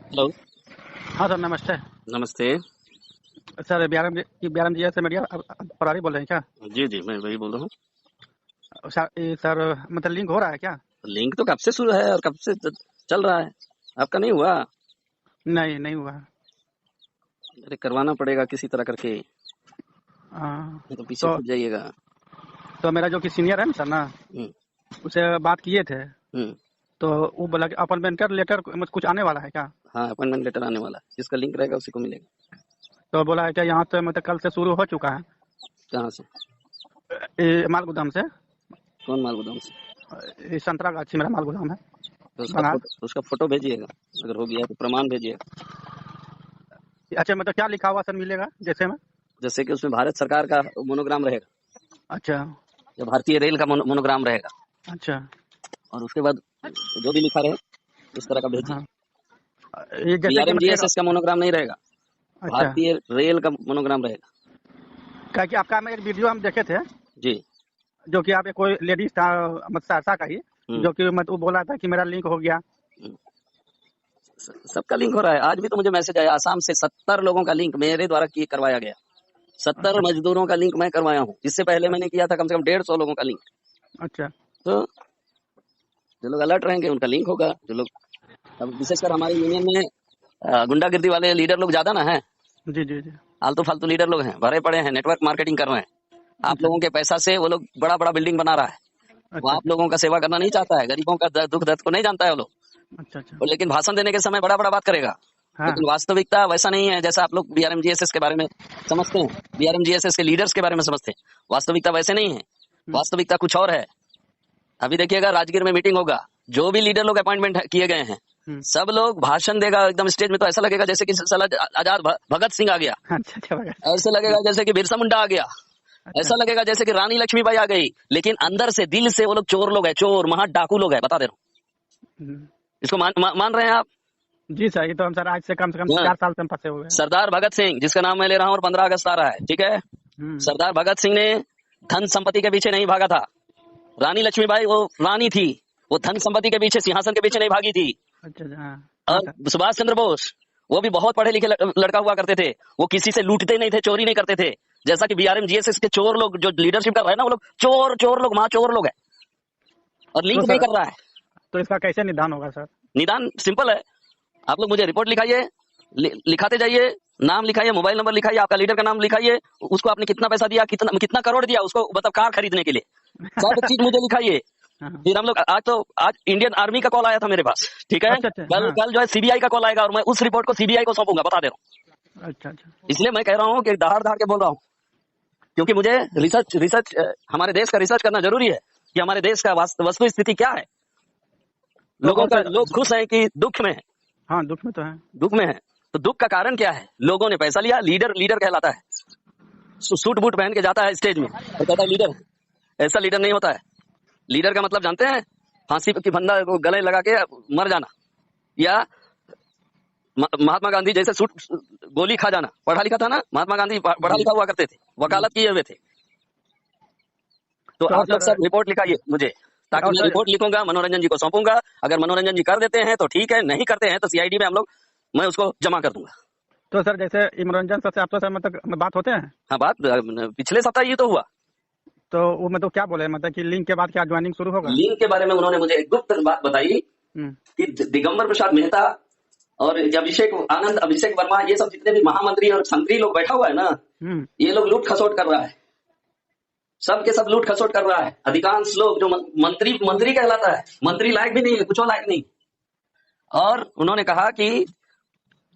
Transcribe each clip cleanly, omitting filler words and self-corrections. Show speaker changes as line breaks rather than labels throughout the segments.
Hello.
हाँ sir, नमस्ते।
नमस्ते।
सर, BRM जी से मीडिया परारी बोल रहे हैं क्या?
जी, जी, मैं वही बोल रहा हूँ।
सर मतलब लिंक हो रहा है क्या?
लिंक तो कब से शुरू है और कब से चल रहा है, आपका नहीं हुआ?
नहीं, नहीं हुआ।
अरे करवाना पड़ेगा किसी तरह करके,
हाँ,
नहीं तो पीछे
तो
छूट जाइएगा।
मेरा जो कि सीनियर है ना सर ना,
हम्म,
उससे बात किए थे,
हम्म।
तो वो बोला कि अपॉइंटमेंट कर लेटर कुछ आने वाला है क्या?
हाँ, अपॉइंटमेंट लेटर आने वाला है, जिसका लिंक रहेगा उसी को मिलेगा।
तो बोला है कि यहाँ से मतलब कल से शुरू हो चुका है,
कहाँ से?
ये माल गोदाम से।
कौन माल गोदाम से?
ये संतरागाछी मेरा माल गोदाम है,
तो
बंगाल।
उसका फोटो भेजिएगा, अगर हो गया है तो प्रमाण भेजिएगा।
अच्छा, मतलब क्या लिखा हुआ सर मिलेगा जैसे में?
जैसे कि उसमें भारत सरकार का मोनोग्राम रहेगा,
अच्छा,
या भारतीय रेल का मोनोग्राम रहेगा,
अच्छा।
और उसके बाद जो भी लिखा रहे उस तरह का भेजिए।
हाँ, ये जैसे कि मतलब
BRMGSS का मोनोग्राम नहीं रहेगा,
अच्छा,
भारतीय रेल का मोनोग्राम रहेगा।
क्या कि आपका में एक वीडियो हम देखे थे,
जी।
जो कि आप एक कोई लेडीज था, मतलब सहरसा का ही,
हम्म।
जो कि मतलब वो बोला था कि मेरा लिंक हो गया।
सबका लिंक हो रहा है। आज भी तो मुझे मैसेज आया, आसाम से 70 लोगों का लिंक मेरे द्वारा करवाया गया। 70
अच्छा,
मजदूरों का लिंक मैं करवाया हूँ। इससे पहले मैंने किया था कम से कम 150 लोगों का लिंक।
अच्छा।
तो जो लोग अलर्ट रहेंगे उनका लिंक होगा। जो लोग, अब विशेषकर हमारे यूनियन में गुंडागिर्दी वाले लीडर लोग ज्यादा ना है,
जी, जी, जी।
आलतू फालतू लीडर लोग हैं, भरे पड़े हैं, नेटवर्क मार्केटिंग कर रहे हैं। आप
अच्छा,
लोगों के पैसा से वो लोग बड़ा बड़ा बिल्डिंग बना रहा है। वो
अच्छा,
आप
अच्छा,
लोगों का सेवा करना नहीं चाहता है, गरीबों का दुख दर्द को नहीं जानता है वो लोग।
अच्छा, अच्छा।
और लेकिन भाषण देने के समय बड़ा बड़ा बात करेगा,
हाँ,
लेकिन वास्तविकता वैसा नहीं है जैसा आप लोग BRMGSS के बारे में समझते हैं, BRMGSS के लीडर्स के बारे में समझते हैं। वास्तविकता वैसे नहीं है,
हम्म,
वास्तविकता कुछ और है। अभी देखिएगा, राजगीर में मीटिंग होगा, जो भी लीडर लोग अपॉइंटमेंट किए गए हैं,
हम्म।
सब लोग भाषण देगा एकदम स्टेज में, तो ऐसा लगेगा जैसे कि साला आजाद भगत सिंह आ गया,
अच्छा, अच्छा लगा।
ऐसे लगेगा जैसे कि बिरसा मुंडा आ गया,
अच्छा।
ऐसा लगेगा जैसे कि रानी लक्ष्मीबाई आ गई। लेकिन अंदर से, दिल से वो लोग चोर लोग हैं, चोर महा डाकू लोग हैं, बता दे रहा हूँ।
हम्म।
इसको मान रहे हैं आप?
जी सर, ये तो हम सर आज से कम 4 साल से हम फंसे हुए हैं।
सरदार भगत सिंह, जिसका नाम मैं ले रहा हूँ, और 15 अगस्त आ रहा है, ठीक है।
हम्म।
सरदार भगत सिंह ने धन संपत्ति के पीछे नहीं भागा था। रानी लक्ष्मीबाई वो रानी थी, वो धन संपत्ति के पीछे, सिंहासन के पीछे नहीं भागी थी।
अच्छा, अच्छा, हाँ, हाँ
और
सर।
सुभाष चंद्र बोस, वो भी बहुत पढ़े लिखे लड़का हुआ करते थे। वो किसी से लूटते नहीं थे, चोरी नहीं करते थे। जैसा कि BRMGSS के चोर लोग जो लीडरशिप कर रहे हैं ना, वो लोग चोर चोर लोग, वहां चोर लोग हैं, और लिंक
तो
नहीं
सर,
कर रहा है।
तो इसका कैसे निदान होगा सर?
निदान सिंपल है, आप लोग मुझे रिपोर्ट लिखाइए, लिखाते जाइए, नाम लिखाइए, मोबाइल नंबर लिखाइए, आपका लीडर का नाम लिखाइए, उसको आपने कितना पैसा दिया, कितना कितना करोड़ दिया उसको, मतलब कार खरीदने के लिए, सब चीज मुझे लिखाइए।
हाँ।
फिर हम लोग आज इंडियन आर्मी का कॉल आया था मेरे पास, ठीक है।
अच्छा, अच्छा,
कल
हाँ।
कल जो है CBI का कॉल आएगा, और मैं उस रिपोर्ट को CBI को सौंपूंगा, बता दे रहा हूँ।
अच्छा, अच्छा।
इसलिए मैं कह रहा हूँ कि दहाड़ दहाड़ के बोल रहा हूँ, क्योंकि मुझे रिसर्च रिसर्च हमारे देश का रिसर्च करना जरूरी है कि हमारे देश का वस्तु स्थिति क्या है।
तो और सर,
लोग खुश हैं कि दुख में है?
हाँ, दुख में तो है।
दुख में है। तो दुख का कारण क्या है? लोगों ने पैसा लिया, लीडर लीडर कहलाता है, सूट बूट पहन के जाता है स्टेज में और कहता है लीडर है। ऐसा लीडर नहीं होता है। लीडर का मतलब जानते हैं? फांसी की फंदा को गले लगा के मर जाना, या महात्मा गांधी जैसे सूट गोली खा जाना। पढ़ा लिखा था ना, महात्मा गांधी पढ़ा
जी।
लिखा हुआ करते थे, वकालत किए हुए थे। तो
तो और
आप लोग
सर,
सब रिपोर्ट लिखाइए मुझे, ताकि
और
मैं
सर,
रिपोर्ट लिखूंगा, मनोरंजन जी को सौंपूंगा। अगर मनोरंजन जी कर देते हैं तो ठीक है, नहीं करते हैं तो CID में हम लोग, मैं उसको जमा कर दूंगा।
तो सर जैसे मनोरंजन सर से आप तो सर मतलब बात होते हैं,
हाँ, बात पिछले सप्ताह ये तो हुआ।
तो वो मतलब क्या बोले, मतलब कि लिंक के बाद क्या ज्वाइनिंग शुरू होगा?
लिंक के बारे में उन्होंने मुझे एक गुप्त बात बताई
हम्म।
कि दिगंबर प्रसाद मेहता और अभिषेक आनंद, अभिषेक वर्मा, ये सब जितने भी महामंत्री और संतरी लोग बैठा हुआ है ना,
हम्म।
ये लोग लूट खसोट कर रहा है, सब के सब लूट खसोट कर रहा है। अधिकांश लोग जो मंत्री मंत्री कहलाता है, मंत्री लायक भी नहीं है, कुछ लायक नहीं। और उन्होंने कहा कि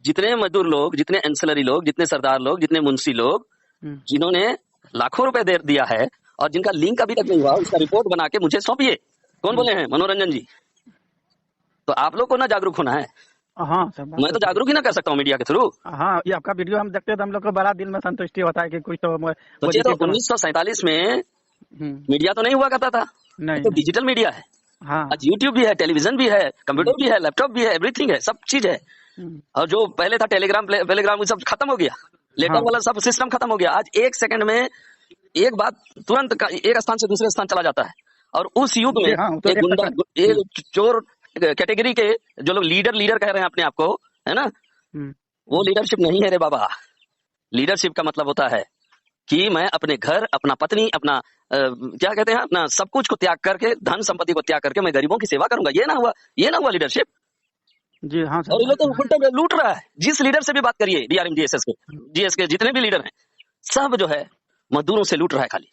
जितने मजदूर लोग, जितने एंसिलरी लोग, जितने सरदार लोग, जितने मुंशी लोग,
हम्म।
जिन्होंने लाखों रुपए दे दिया है और जिनका लिंक अभी तक नहीं हुआ, उसका रिपोर्ट बना के मुझे सौंपिए। कौन
हम्म।
बोले हैं? मनोरंजन जी। तो आप लोग को ना जागरूक होना है,
हाँ सर, बात
मैं
तो
तो
सही
जागरूक ही ना कर सकता हूँ मीडिया के थ्रू।
है। हाँ, ये आपका वीडियो हम देखते हैं तो हम लोग को बड़ा दिल में संतुष्टि होता है कि कुछ तो
सोचिए, तो
पॉजिटिव तो।
1947 में
हम्म।
मीडिया तो नहीं हुआ करता था, अब
नहीं,
तो
नहीं।
डिजिटल मीडिया है।
हाँ।
आज यूट्यूब भी है, टेलीविजन भी है,
हम्म।
कंप्यूटर भी है, लैपटॉप भी है, एवरीथिंग है, सब चीज है।
हम्म।
और जो पहले था टेलीग्राम टेलीग्राम, वो सब खत्म हो गया, लेटर
हाँ।
वाला सब सिस्टम खत्म हो गया। आज एक सेकंड में एक बात तुरंत एक स्थान से दूसरे स्थान चला जाता है। और उस युग में
जी हाँ, तो
एक
एक
गुंडा,
सेकंड।
एक चोर कैटेगरी के जो लोग लीडर लीडर कह रहे हैं अपने आप को, है ना?
हम्म,
वो लीडरशिप नहीं है रे बाबा। लीडरशिप का मतलब होता है कि मैं अपने घर, अपना पत्नी, अपना क्या कहते हैं, अपना सब कुछ को त्याग करके, धन संपत्ति को त्याग करके मैं गरीबों की सेवा करूंगा। ये ना हुआ लीडरशिप।
जी हाँ
और
सर।
ये लोग तो उल्टा में लूट रहा है। जिस लीडर से भी बात करिए, डीआरएम जीएसएस के, जीएस के जितने भी लीडर हैं, सब जो है मजदूरों से लूट रहा है खाली।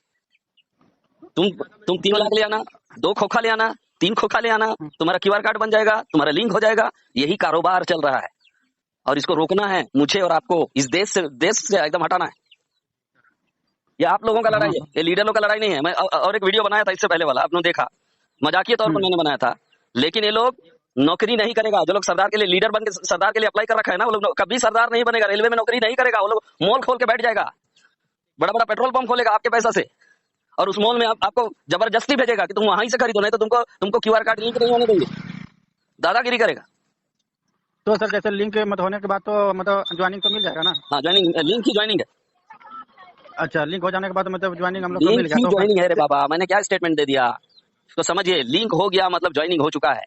तुम 3 लाख ले आना, 2 खोखा ले आना, 3 खोखा ले आना, तुम्हारा क्यूआर कार्ड बन जाएगा, तुम्हारा लिंक हो जाएगा। यही कारोबार चल रहा है और इसको रोकना है मुझे और आपको। इस देश से एकदम हटाना है। ये आप लोगों का लड़ाई
हाँ
है, ये लीडर लोग का लड़ाई नहीं है। मैं और एक वीडियो बनाया था इससे पहले वाला, आपने देखा, मजाकिया तौर पर मैंने बनाया था। लेकिन ये लोग नौकरी नहीं करेगा। जो लोग सरदार के लिए, लीडर बन के सरदार के लिए अप्लाई कर रखा है ना, वो लोग कभी सरदार नहीं बनेगा, रेलवे में नौकरी नहीं करेगा। वो लोग मॉल खोल के बैठ जाएगा, बड़ा बड़ा पेट्रोल पंप खोलेगा आपके पैसा से, और उस मॉल में आपको जबरदस्ती भेजेगा कि तुम वहां से खरीदो, नहीं तो तुमको क्यूआर कार्ड लिंक नहीं होने देंगे। दादागिरी करेगा।
तो सर जैसे लिंक मत होने के बाद तो मतलब ज्वाइनिंग तो मिल जाएगा ना?
हाँ, ज्वाइनिंग, लिंक ही ज्वाइनिंग है।
अच्छा, लिंक हो जाने के बाद मतलब ज्वाइनिंग हम लोग को
लिंक
मिल गया
ही
तो
ज्वाइनिंग है रे बाबा। मैंने क्या स्टेटमेंट दे दिया, तो समझिए, लिंक हो गया मतलब ज्वाइनिंग हो चुका है।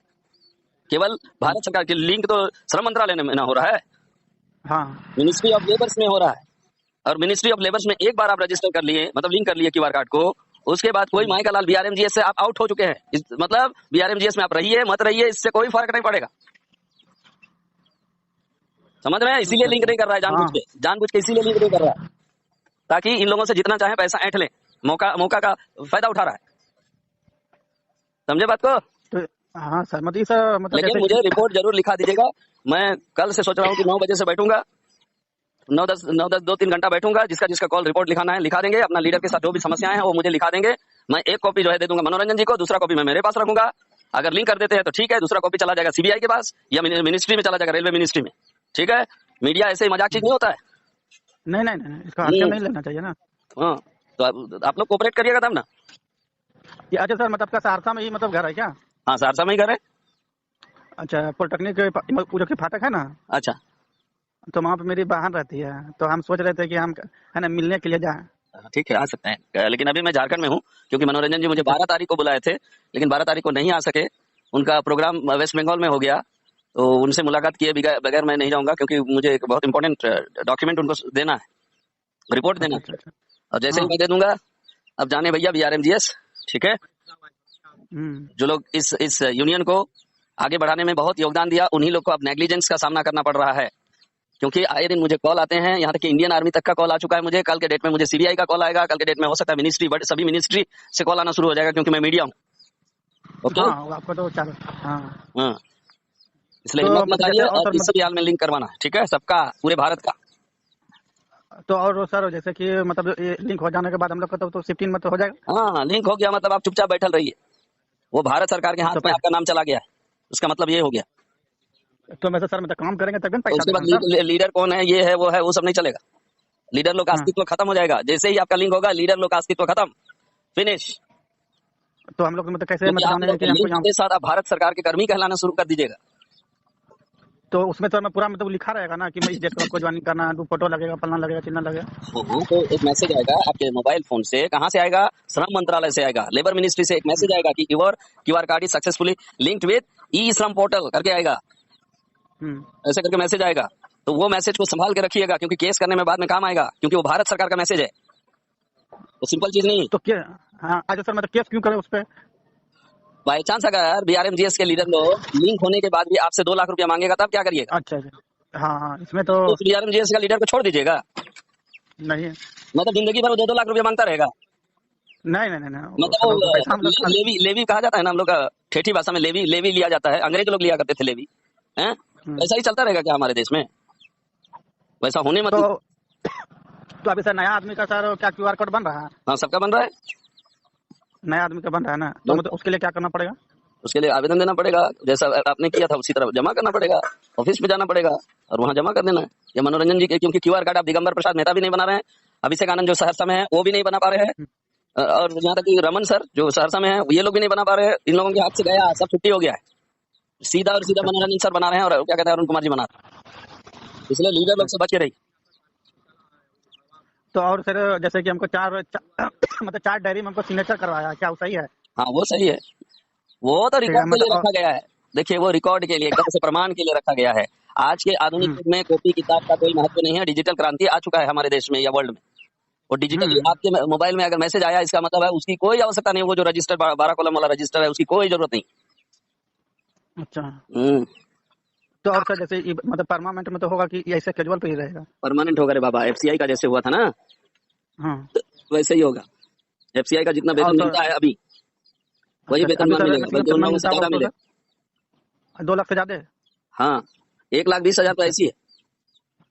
केवल भारत सरकार की लिंक तो श्रम मंत्रालय में ना हो रहा है,
हाँ
मिनिस्ट्री ऑफ लेबर्स में हो रहा है। और मिनिस्ट्री ऑफ लेबर्स में एक बार आप रजिस्टर कर लिए, मतलब लिंक कर लिए क्यूआर कार्ड को, उसके बाद कोई माई का लाल बीआरएमजीएस से आप आउट हो चुके हैं। मतलब बीआरएमजीएस में आप रहिए मत रहिए, इससे कोई फर्क नहीं पड़ेगा। समझ रहे हैं? इसीलिए लिंक नहीं कर रहा है,
हाँ
जानबूझ के इसीलिए लिंक नहीं कर रहा है, ताकि इन लोगों से जितना चाहे पैसा ऐंठ ले। मौका का फायदा उठा रहा है। समझे बात को?
तो हाँ सर, मतलब सर मतलब
लेकिन
जैसे
मुझे रिपोर्ट जरूर लिखा दीजिएगा। मैं कल से सोच रहा हूँ कि 9 बजे से बैठूंगा, 9-10 2-3 घंटा बैठूंगा। जिसका जिसका कॉल रिपोर्ट लिखाना है लिखा देंगे। अपना लीडर के साथ जो भी समस्याएं हैं वो मुझे लिखा देंगे। मैं एक कॉपी जो है दे दूंगा मनोरंजन जी को, दूसरा कॉपी मैं मेरे पास रखूंगा। अगर लिंक कर देते हैं तो ठीक है, दूसरा कॉपी चला जाएगा सीबीआई के पास या मिनिस्ट्री में चला जाएगा, रेलवे मिनिस्ट्री में। ठीक है? मीडिया ऐसे ही मजाक चीज नहीं होता है।
नहीं नहीं नहीं, इसका हल्के में नहीं लेना चाहिए ना।
हाँ, तो आप लोग कोऑपरेट करिएगा तब ना।
ये अच्छा सर, मतलब आपका सहरसा में ही मतलब घर है क्या?
हाँ, सहरसा में ही करे।
अच्छा, पॉलिटेक्निक वो जो कि फाटक है ना,
अच्छा,
तो वहाँ पे मेरी बहन रहती है, तो हम सोच रहे थे कि हम है ना मिलने के लिए जाएं।
ठीक है, आ सकते हैं। लेकिन अभी मैं झारखंड में हूँ, क्योंकि मनोरंजन जी मुझे
अच्छा
12 तारीख को बुलाए थे, लेकिन 12 तारीख को नहीं आ सके। उनका प्रोग्राम वेस्ट बंगाल में हो गया, तो उनसे मुलाकात किए बगैर मैं नहीं जाऊंगा, क्योंकि मुझे एक बहुत इंपॉर्टेंट डॉक्यूमेंट उनको देना है, रिपोर्ट देना
अच्छा
है।
अच्छा अच्छा।
और जैसे ही
हाँ
मैं दे दूंगा, अब जाने भैया बीआरएमजीएस। ठीक है?
हम्म।
जो लोग इस यूनियन को आगे बढ़ाने में बहुत योगदान दिया, उन्हीं लोग को अब नेग्लिजेंस का सामना करना पड़ रहा है। क्योंकि आए दिन मुझे कॉल आते हैं, यहाँ तक कि इंडियन आर्मी तक का कॉल आ चुका है मुझे। कल के डेट में मुझे सीबीआई का कॉल आएगा, कल के डेट में हो सकता है मिनिस्ट्री, बट सभी मिनिस्ट्री से कॉल आना शुरू हो जाएगा, क्योंकि मैं मीडिया हूँ। ओके?
हाँ वो आपको तो चार। हाँ
हाँ, इसलिए
तो
हिम्मत मत
मतलब जैसे
हारिए
और
और
सर
किसी भी हाल में लिंक करवाना है। ठीक है? सबका, पूरे भारत का।
तो और सर जैसे कि मतलब ये लिंक हो जाने के बाद हम लोग का तो शिफ्टिंग में तो हो जाएगा।
हाँ, लिंक हो गया मतलब आप चुपचाप बैठल रहिए। वो भारत सरकार के
तो
हाथ में आपका नाम चला गया है, उसका मतलब ये हो गया।
तो वैसे सर मतलब काम करेंगे तभी ना
और
पैसा
उसके
देगा
बाद
ना सर।
लीडर कौन है, ये है वो है, वो सब नहीं चलेगा। लीडर लोग का
हाँ,
अस्तित्व खत्म हो जाएगा। जैसे ही आपका लिंक होगा, लीडर लोग का अस्तित्व खत्म, फिनिश।
तो हम लोग मतलब कैसे
क्योंकि
मतलब
आप
जानेंगे
लोग
कि हमको
लिंक
यहाँ।
के साथ आप भारत सरकार के कर्मी कहलाना शुरू कर दीजिएगा।
तो उसमें तो मैं पूरा मतलब लिखा रहेगा ना कि मैं इस डेट को आपको ज्वाइनिंग करना है, फोटो लगेगा, फलना लगेगा, चिन्ह लगेगा।
हाँ, तो एक मैसेज आएगा आपके मोबाइल फोन से। कहाँ से आएगा? श्रम मंत्रालय से आएगा, लेबर मिनिस्ट्री से एक मैसेज आएगा कि your QR card is successfully linked with e Shram portal करके आएगा।
हम्म।
ऐसे करके मैसेज आएगा। तो वो मैसेज को संभाल के रखिएगा, क्योंकि केस करने में बाद में काम आएगा, क्योंकि वो भारत सरकार का मैसेज है, तो सिंपल चीज नहीं है।
तो क्या। हाँ अच्छा सर, मतलब केस क्यों करें उस पर?
बाई चांस अगर बीआरएमजीएस के लीडर लोग लिंक होने के बाद भी आपसे 2 लाख रुपया मांगेगा, तब क्या करिएगा?
अच्छा अच्छा। हाँ हाँ, इसमें तो
तो उस बीआरएमजीएस का लीडर को छोड़ दीजिएगा।
नहीं है।
मतलब जिंदगी भर वो 2-2 लाख रुपया मांगता रहेगा।
नहीं नहीं नहीं नहीं,
मतलब
सर
वो
वो तो पैसा हम लोग का।
लेवी लेवी कहा जाता है ना हम लोग का, ठेठी भाषा में लेवी लेवी लिया जाता है। अंग्रेज लोग लिया करते थे लेवी, हैं?
हम्म।
ऐसा ही चलता रहेगा क्या हमारे देश में? वैसा होने मत
तो
दीजिए।
तो अभी सर नया आदमी का सर क्या क्यूआर कोड बन रहा है?
हाँ, सबका बन रहा है।
नया आदमी का बन रहा है ना, तो मतलब उसके लिए क्या करना पड़ेगा?
उसके लिए आवेदन देना पड़ेगा, जैसा आपने किया था उसी तरह जमा करना पड़ेगा। ऑफिस में जाना पड़ेगा और वहां जमा कर देना है। या मनोरंजन जी के, क्योंकि क्यूआर कार्ड आप दिगंबर प्रसाद मेहता भी नहीं बना रहे हैं, अभिषेक आनंद जो सहरसा में है वो भी नहीं बना पा रहे हैं, और यहाँ तक कि रमन सर जो सहरसा में है ये लोग भी नहीं बना पा रहे हैं। इन लोगों के हाथ से गया, सब छुट्टी हो गया है। सीधा और सीधा
अच्छा अच्छा।
मनोरंजन सर बना रहे हैं, और क्या कहते हैं अरुण कुमार जी बना रहे हैं। इसलिए लीडर लोग से बचे रही।
तो और सर जैसे कि हमको मतलब 4 डायरी में हमको सिग्नेचर करवाया है, क्या वो सही है?
हाँ, वो सही है। वो तो
ठीक है
रिकॉर्ड के लिए
मतलब
रखा गया है। देखिए, वो रिकॉर्ड के लिए, एकदम से प्रमाण के लिए रखा गया है। आज के आधुनिक युग में कॉपी किताब का कोई महत्व नहीं है। डिजिटल क्रांति आ चुका है हमारे देश में या वर्ल्ड में, और डिजिटली आपके मोबाइल में अगर मैसेज आया, इसका मतलब है उसकी कोई आवश्यकता नहीं। वो जो रजिस्टर 12 कॉलम वाला रजिस्टर है, उसकी कोई जरूरत नहीं।
अच्छा।
हम्म
तो और सर जैसे मतलब परमानेंट में तो होगा कि ये ऐसे कैजुअल पे ही रहेगा?
परमानेंट होगा रे बाबा। एफसीआई का जैसे हुआ था ना,
हाँ।
तो वैसे ही होगा। एफसीआई का जितना
और
वेतन
सर
मिलता है अभी, वही
अच्छा,
वेतन
अभी
मान
सर
मिलेगा,
मतलब
बल्कि उन
कितना
लोगों से
मिलता होगा
ज्यादा
उसको
मिलेगा।
सर? 2 लाख से ज्यादा?
हाँ, 1,20,000 तो
अच्छा।
ऐसी है।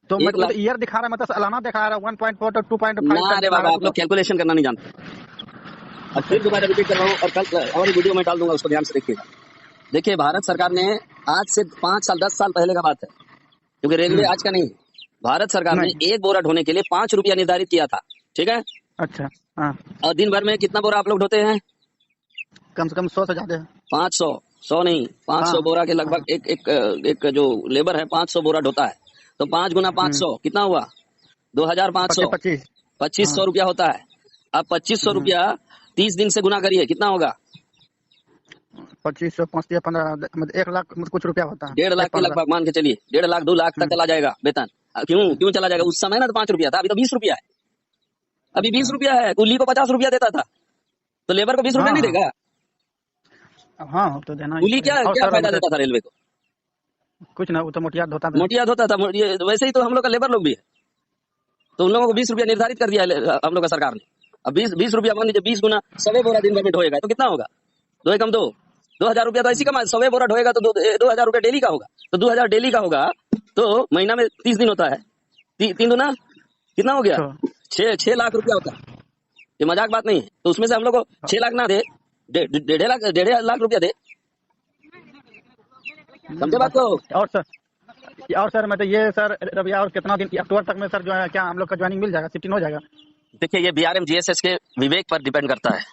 तो
1
मतलब
लाख
ईयर दिखा रहा है, मतलब सालाना दिखा रहा है 1.4 to 2.5
ना
तक
रे
दिखा रहा
बाबा,
है
आप
तो
लोग कैलकुलेशन करना नहीं जानते। अब
अच्छा
फिर
अच्छा।
दोबारा रिपीट कर रहा हूँ, और कल और वीडियो में डाल दूंगा, उसको ध्यान से देखिएगा। देखिए, भारत सरकार ने आज से 5 साल 10 साल पहले का बात है, क्योंकि रेलवे आज का नहीं है। भारत सरकार ने
नहीं।
1 बोरा ढोने के लिए 5 रुपया निर्धारित किया था, ठीक है।
अच्छा। हाँ।
और दिन भर में कितना बोरा आप लोग ढोते हैं?
कम से कम 100 से ज्यादा।
500। 100 नहीं, 500
हाँ
बोरा के
हाँ।
लगभग एक एक एक जो लेबर है 500 बोरा ढोता है। तो 5 गुना 500 कितना हुआ? 2,500।
25 25।
2500
हाँ।
रुपया होता है। अब 2500 रुपया 30 दिन से गुना करिए, कितना होगा?
2500 5 या 15 मतलब 1 लाख मतलब कुछ रुपया होता है।
1.5 लाख
एक
के
15।
लगभग मान के चलिए। 1.5 लाख 2 लाख तक चला जाएगा वेतन। क्यों क्यों चला जाएगा? उस समय ना तो 5 रुपया था, अभी तो 20 रुपया है। अभी 20
अच्छा।
रुपया है। कुली को 50 रुपया देता था, तो लेबर को 20 रुपया नहीं
हाँ
देगा?
हाँ तो देना ही
कुली क्या
पड़ेगा। और
क्या
सर
फायदा
मतलब
देता था रेलवे को?
कुछ ना, वो तो मोटियात होता था।
मोटियात होता था। वैसे ही तो हम लोग का लेबर लोग भी है। तो उन लोगों को 20 रुपया निर्धारित कर दिया है हम लोग का सरकार ने। अब 20 रुपया मान लीजिए, 20 गुना 100 बोरा दिन भर में ढोएगा तो कितना होगा? 2 एकम 2, 2,000 रुपया तो ऐसी कमा। 100 बोरा ढोएगा तो 2,000 रुपया डेली का होगा। तो 2,000 डेली का होगा, तो महीना में 30 दिन होता है। 3 दुना कितना हो गया?
तो
6 लाख रुपया होता है। ये मजाक बात नहीं है। तो उसमें से हम लोग को 6 लाख ना दे, 1.5 लाख रुपया दे। समझे बात
बात
को?
तो। और सर मतलब ये सर रबिया और कितना दिन अक्टूबर तक में सर जो है क्या हम लोग का ज्वाइनिंग मिल जाएगा, शिफ्टिंग हो जाएगा?
देखिए, ये बीआरएम जीएसएस के विवेक पर डिपेंड करता है।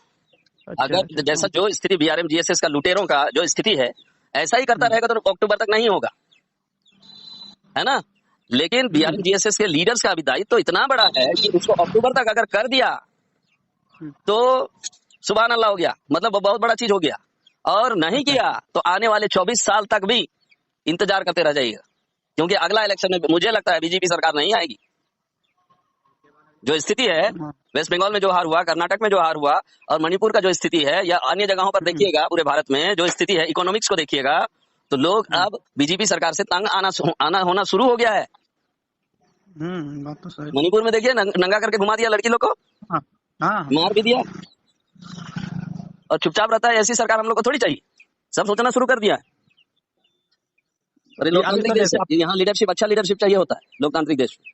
अच्छा
अगर
अच्छा
जैसा
अच्छा।
जो स्थिति बीआरएम जीएसएस का लुटेरों का जो स्थिति है, ऐसा ही करता
हम्म,
रहेगा तो अक्टूबर तक नहीं होगा, है ना। लेकिन बीआरएम
हम्म,
जीएसएस के लीडर्स का भी दायित्व तो इतना बड़ा है कि उसको अक्टूबर तक अगर कर दिया
हम्म,
तो सुभान अल्लाह हो गया, मतलब वो बहुत बड़ा चीज हो गया। और नहीं
अच्छा
किया तो आने वाले 24 साल तक भी इंतजार करते रह जाइएगा, क्योंकि अगला इलेक्शन में मुझे लगता है बीजेपी सरकार नहीं आएगी। जो स्थिति है
हाँ,
वेस्ट बंगाल में जो हार हुआ, कर्नाटक में जो हार हुआ, और मणिपुर का जो स्थिति है, या अन्य जगहों पर
हम्म,
देखिएगा पूरे भारत में जो स्थिति है, इकोनॉमिक्स को देखिएगा, तो लोग अब बीजेपी सरकार से तंग आना होना शुरू हो गया है।
बात तो सही।
मणिपुर में देखिए, नंगा करके घुमा दिया लड़की लोग को,
हाँ हाँ।
मार भी दिया, और चुपचाप रहता है। ऐसी सरकार हम लोग को थोड़ी चाहिए। सब सोचना शुरू कर दिया है। अरे
ये अभी
लोकतांत्रिक
सर
देश
जैसे
है, यहाँ लीडरशिप, अच्छा लीडरशिप चाहिए होता है लोकतांत्रिक देश में।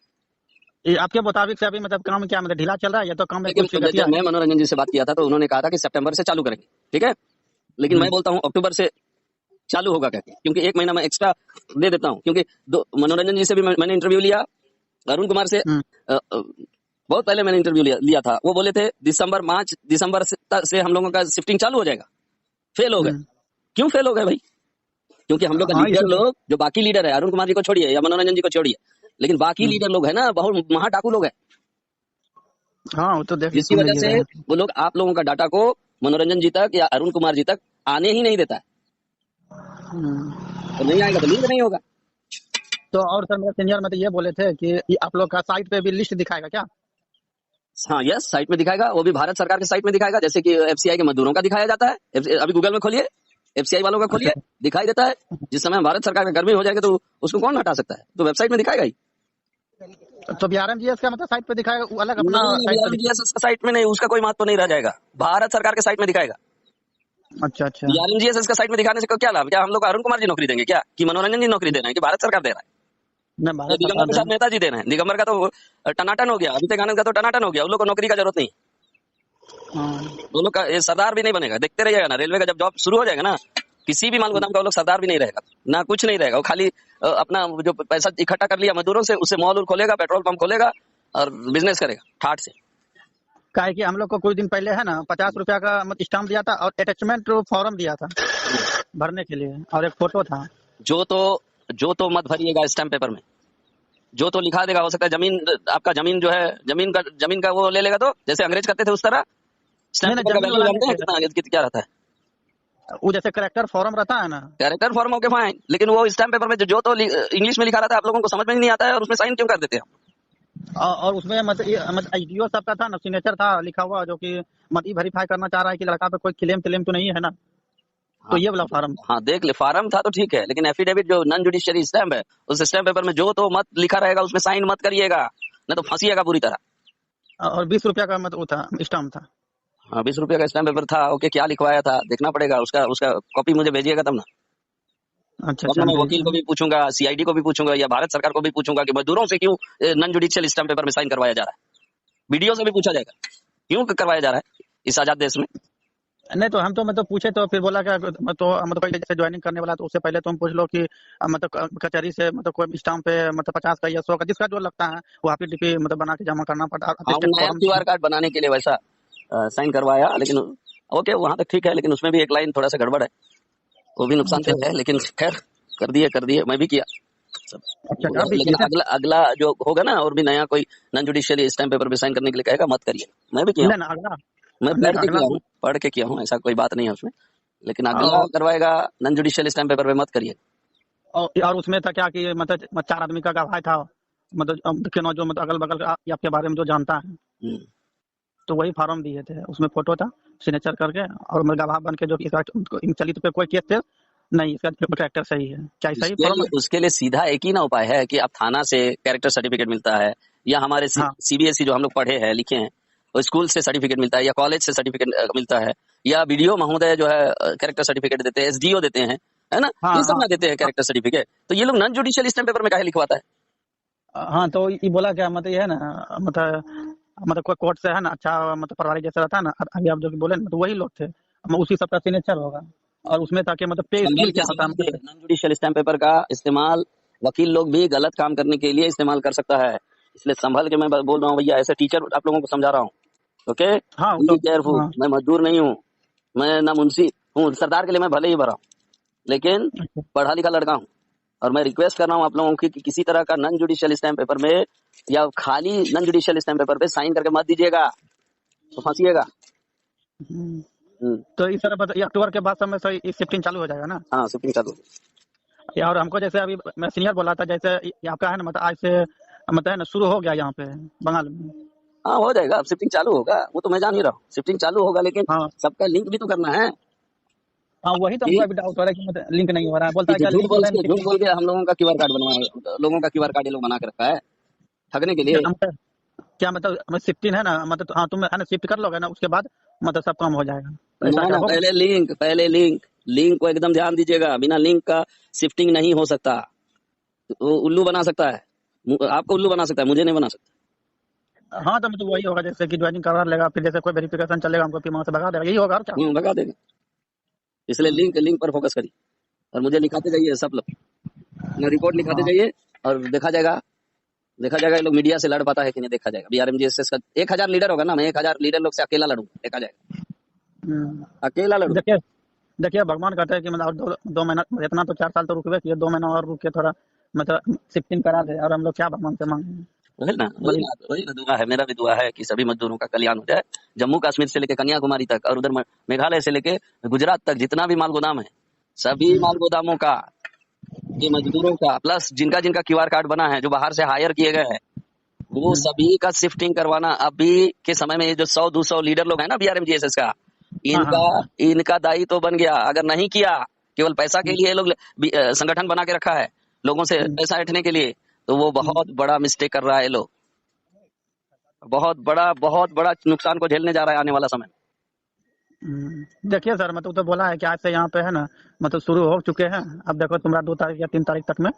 ये आपके मुताबिक से अभी मतलब काम क्या मतलब ढीला चल रहा है या तो काम में कुछ
लेकिन
गति
जब
आ
मैं
गई?
मनोरंजन जी से बात किया था तो उन्होंने कहा था कि सितंबर से चालू करेंगे, ठीक है। लेकिन मैं
हम्म,
बोलता हूँ अक्टूबर से चालू होगा कहते हैं, क्योंकि 1 महीना मैं एक्स्ट्रा दे देता हूँ। क्योंकि मनोरंजन जी से भी मैंने इंटरव्यू लिया, अरुण कुमार से
हम्म,
बहुत पहले मैंने इंटरव्यू लिया था। वो बोले थे मार्च दिसंबर से हम लोगों का शिफ्टिंग चालू हो जाएगा। फेल हो गए।
हम्म,
क्यों फेल हो गए भाई? क्योंकि हम लोग का
हाँ
लीडर
इसे तो।
लोग, जो बाकी लीडर है, अरुण कुमार जी को छोड़िए या मनोरंजन जी को छोड़िए, लेकिन बाकी
हम्म,
लीडर लोग है ना, बहुत महा डाकू लोग हैं,
हाँ वो तो देख
जिसकी
सुन
वजह
ही
से
रहे हैं।
वो लोग आप लोगों का डाटा को मनोरंजन जी तक या अरुण कुमार जी तक आने ही नहीं देता है। तो नहीं आएगा तो लिंक नहीं होगा।
तो और सर मेरे सीनियर मतलब ये बोले थे कि ये आप लोग का साइट पे भी लिस्ट दिखाएगा क्या?
हाँ, यस, साइट में दिखाएगा। वो भी भारत सरकार के साइट में दिखाएगा, जैसे कि एफसीआई के मजदूरों का दिखाया जाता है। अभी गूगल में खोलिए, एफसीआई वालों का
अच्छा।
खोलिए, दिखाई देता है। जिस समय भारत सरकार का गर्मी हो जाएगा तो उसको कौन हटा सकता है? तो वेबसाइट में दिखाएगा ही।
तो बीआरएमजीएस का मतलब साइट पे दिखाएगा, वो अलग अपना
नहीं,
साइट पे
बीआरएम जीएसएस का साइट में नहीं, उसका कोई महत्व नहीं रह जाएगा। भारत सरकार के साइट में दिखाएगा।
अच्छा अच्छा।
बीआरएम जीएसएस का साइट में दिखाने से क्या लाभ? क्या हम लोग को अरुण कुमार जी नौकरी देंगे क्या? कि मनोरंजन जी नौकरी दे रहे हैं? कि भारत सरकार दे रहा है?
नहीं
या
भारत
दिगंबर
सरकार
प्रसाद
देना।
मेहता जी दे रहे हैं? दिगंबर का तो टनाटन हो गया, अभिषेक आनंद का तो टनाटन हो गया। उन लोग को नौकरी का जरूरत नहीं।
हाँ।
वो लोग का ये सरदार भी नहीं बनेगा। देखते रहिएगा ना, रेलवे का जब जॉब शुरू हो जाएगा ना, किसी भी माल गोदाम का वो लोग सरदार भी नहीं रहेगा, ना कुछ नहीं रहेगा। वो खाली अपना जो पैसा इकट्ठा कर लिया मजदूरों से, उससे मॉल उल खोलेगा, पेट्रोल पंप खोलेगा और बिजनेस करेगा ठाट से।
क्या है कि हम लोग को कुछ दिन पहले है ना 50 रुपया का मतलब स्टाम्प दिया था और अटैचमेंट फॉर्म दिया था भरने के लिए और एक फोटो था।
जो तो जो तो मत भरिएगा स्टैम्प पेपर में। जो तो लिखा देगा, हो सकता है जमीन, आपका जमीन जो है, जमीन का वो ले लेगा, तो जैसे अंग्रेज करते थे उस तरह
नहीं
स्टैम्प
नहीं
पेपर का
जमीन
वैल्यू
वाला नहीं
जानते हैं
चाहिए था।
कितना क्या रहता है?
वो जैसे करेक्टर फॉर्म रहता है ना,
कैरेक्टर फॉर्म ओके फाइन, लेकिन वो स्टैम्प पेपर में जो तो इंग्लिश में लिखा रहता है आप लोगों को समझ में नहीं आता है, और उसमें साइन क्यों कर देते हैं?
और उसमें मतलब आईडीओ सबका था ना, सिग्नेचर था लिखा हुआ, जो कि मतलब वेरीफाई करना चाह रहा है कि लड़का पे कोई क्लेम तो नहीं है ना, तो
हाँ
ये वाला फार्म।
हाँ, देख ले, फार्म था तो ठीक है, लेकिन एफिडेविट जो नॉन जुडिशियरी स्टैम्प है, उस स्टैम्प पेपर में जो तो मत लिखा रहेगा उसमें साइन मत करिएगा, नहीं तो फंसिएगा पूरी तरह।
और 20 रुपया का मतलब वो था, स्टाम्प था।
हाँ, 20 रुपये का स्टैम्प पेपर था, ओके, क्या लिखवाया था देखना पड़ेगा, उसका उसका कॉपी मुझे भेजिएगा तब ना।
अच्छा
तब
अच्छा,
ना
हम
मैं
भेज
वकील को
देंगे।
भी पूछूंगा, सीआईडी को भी पूछूंगा, या भारत सरकार को भी पूछूंगा कि मजदूरों से क्यों नॉन जुडिशियल स्टैम्प पेपर में साइन करवाया जा रहा है। वीडियो से भी पूछा जाएगा क्यों करवाया जा रहा है इस आजाद देश में।
नहीं तो हम तो मतलब पूछे तो फिर बोला कि तो मतलब कोई जैसे ज्वाइनिंग करने वाला, तो उससे पहले तुम पूछ लो कि मतलब कचहरी से मतलब कोई स्टाम्प पे मतलब 50 का या 100 का जिसका जो लगता है वो आपकी डीपी मतलब बना के जमा करना पड़ता है,
हाँ,
अटेस्टेड
नया
फॉर्म।
क्यूआर कार्ड बनाने के लिए वैसा साइन करवाया, लेकिन ओके वहां तक ठीक है, लेकिन उसमें भी एक लाइन थोड़ा सा गड़बड़ है, वो भी
अच्छा
नुकसानदेह है, लेकिन खैर कर दिए, मैं भी किया सब
अच्छा
हो
अच्छा,
गया।
आप भी
लेकिन
किए थे?
अगला अगला जो होगा ना, और भी नया कोई नॉन जुडिशियल स्टैम्प पेपर पे साइन करने के लिए कहेगा मत करिए, मैं भी किया हूँ।
नहीं ना अगला,
मैं
नहीं अगला।
पढ़ के किया हूँ, ऐसा कोई बात नहीं है उसमें, लेकिन अगला
और
करवाएगा नॉन जुडिशियल स्टैम्प पेपर पे मत करिए।
और उसमें था क्या कि मतलब 4 आदमी का गवाह था, मतलब जो मतलब अगल बगल का आपके बारे में जो जानता है,
हम्म।
तो वही फार्म दिए थे, उसमें फोटो था, सिग्नेचर करके, और मैं गवाह बन के जो कि इन चलित पे कोई केस थे नहीं, इसका कैरेक्टर सही है, क्या सही फॉर्म है?
उसके लिए सीधा एक ही ना उपाय है कि आप थाना से कैरेक्टर सर्टिफिकेट मिलता है, या हमारे
हाँ
सीबीएसई जो हम लोग पढ़े हैं लिखे हैं, और स्कूल से सर्टिफिकेट मिलता है, या कॉलेज से सर्टिफिकेट मिलता है, या बीडीओ महोदय जो है कैरेक्टर सर्टिफिकेट देते हैं, एसडीओ देते हैं, है ना,
हाँ
ये सब
हाँ
ना देते हैं कैरेक्टर सर्टिफिकेट, तो ये लोग नॉन जुडिशियल स्टैम्प पेपर में काहे लिखवाता है?
हाँ, तो ये बोला क्या मतलब ये है ना, मतलब कोई कोर्ट से है ना, अच्छा मतलब परिवार जैसा रहता है ना, अभी आप जो कि बोले ना, तो वही लोग थे, उसी सबका सिग्नेचर होगा। और उसमें था कि मतलब पे
संभल
स्किल
के
क्या होता है
संभल के,
मतलब।
नॉन जुडिशियल स्टैम्प पेपर का इस्तेमाल वकील लोग भी गलत काम करने के लिए इस्तेमाल कर सकता है, इसलिए संभल के मैं बोल रहा हूँ भैया, ऐसे टीचर आप लोगों को समझा रहा हूँ, ओके,
हाँ वो तो।
Be careful.
हाँ
मैं मजदूर नहीं हूँ, मैं ना मुंशी हूँ, सरदार के लिए मैं भले ही भरा हूँ, लेकिन
अच्छा।
पढ़ा लिखा लड़का हूँ, और मैं रिक्वेस्ट कर रहा हूँ आप लोगों की कि किसी तरह का नॉन जुडिशियल स्टैम्प पेपर में, या खाली नॉन जुडिशियल स्टैम्प पेपर पे साइन करके मत दीजिएगा, तो फंसिएगा।
हम्म,
हम्म।
तो इस तरह ये अक्टूबर के बाद समय से शिफ्टिंग चालू हो जाएगा ना?
हाँ, शिफ्टिंग चालू।
और हमको जैसे अभी मैं सीनियर बोला था, जैसे ये आपका है ना, मतलब आज से मतलब है ना शुरू हो गया यहाँ पे बंगाल में।
हाँ, हो जाएगा, अब शिफ्टिंग चालू होगा, वो तो मैं जान ही रहा हूँ, शिफ्टिंग चालू होगा, लेकिन
हाँ
सबका लिंक भी तो करना है
हाँ, वही तो हमको
कि
अभी डाउट हो रहा है कि मतलब लिंक नहीं हो रहा है, बोलता है क्या लिंक हो रहा है
झूठ
शिफ्टिंग।
बोल के हम लोगों का क्यूआर कार्ड बनवाए, लोगों का क्यूआर कार्ड ये लोग बना के रखा है ठगने के लिए।
क्या मतलब शिफ्टिंग है ना, मतलब हाँ तुम है ना शिफ्ट कर लोगे ना, उसके बाद मतलब सब काम हो जाएगा, तो ऐसा
ना
क्या
ना,
होगा?
पहले लिंक, लिंक को एकदम ध्यान दीजिएगा, बिना लिंक का शिफ्टिंग नहीं हो सकता। वो उल्लू बना सकता है, आपको उल्लू बना सकता है, मुझे नहीं बना सकता।
हाँ तो मतलब वही होगा, जैसे कि ज्वाइनिंग करवा लेगा, फिर जैसे कोई वेरिफिकेशन चलेगा हमको फिर वहाँ से भगा देगा, यही होगा और क्या?
भगा देगा, इसलिए
हाँ,
लिंक लिंक पर फोकस करिए, और मुझे लिखाते जाइए सब लोग, अपना रिपोर्ट लिखाते
हाँ,
जाइए, और देखा जाएगा ये लोग मीडिया से लड़ पाता है कि नहीं, देखा जाएगा। बीआरएमजीएसएस का 1000 लीडर होगा ना, मैं 1000 लीडर लोग से अकेला लड़ूंगा, देखा जाएगा, अकेला लड़ूंगा।
देखिए देखिए भगवान कहते हैं कि मतलब और 2 महीना, इतना तो 4 साल तो रुकवे किए, 2 महीना और रुक के थोड़ा मतलब शिफ्टिंग करा दे, और हम लोग क्या भगवान से मांगे? बड़ी।
वही ना दुआ है, मेरा भी दुआ है कि सभी मजदूरों का कल्याण हो जाए, जम्मू कश्मीर से लेके कन्याकुमारी तक, और उधर मेघालय से लेके गुजरात तक जितना भी माल गोदाम है, सभी माल गोदामों का, ये मजदूरों का, प्लस जिनका जिनका क्यूआर कार्ड बना है, जो बाहर से हायर किए गए हैं, वो सभी का शिफ्टिंग करवाना। अभी के समय में ये जो 100-200 लीडर लोग हैं ना बीआरएमजीएसएस का,
हाँ हाँ
इनका इनका दायित्व तो बन गया, अगर नहीं किया, केवल पैसा के लिए ये लोग संगठन बना के रखा है लोगों से पैसा ऐंठने के लिए, तो वो बहुत बड़ा मिस्टेक कर रहा है ये लोग, बहुत बड़ा नुकसान को झेलने जा रहा है आने वाला समय।
देखिए सर, मतलब तो बोला है कि आज से यहाँ पे है ना मतलब शुरू हो चुके हैं, अब देखो तुम्हारा 2 तारीख या 3 तारीख तक में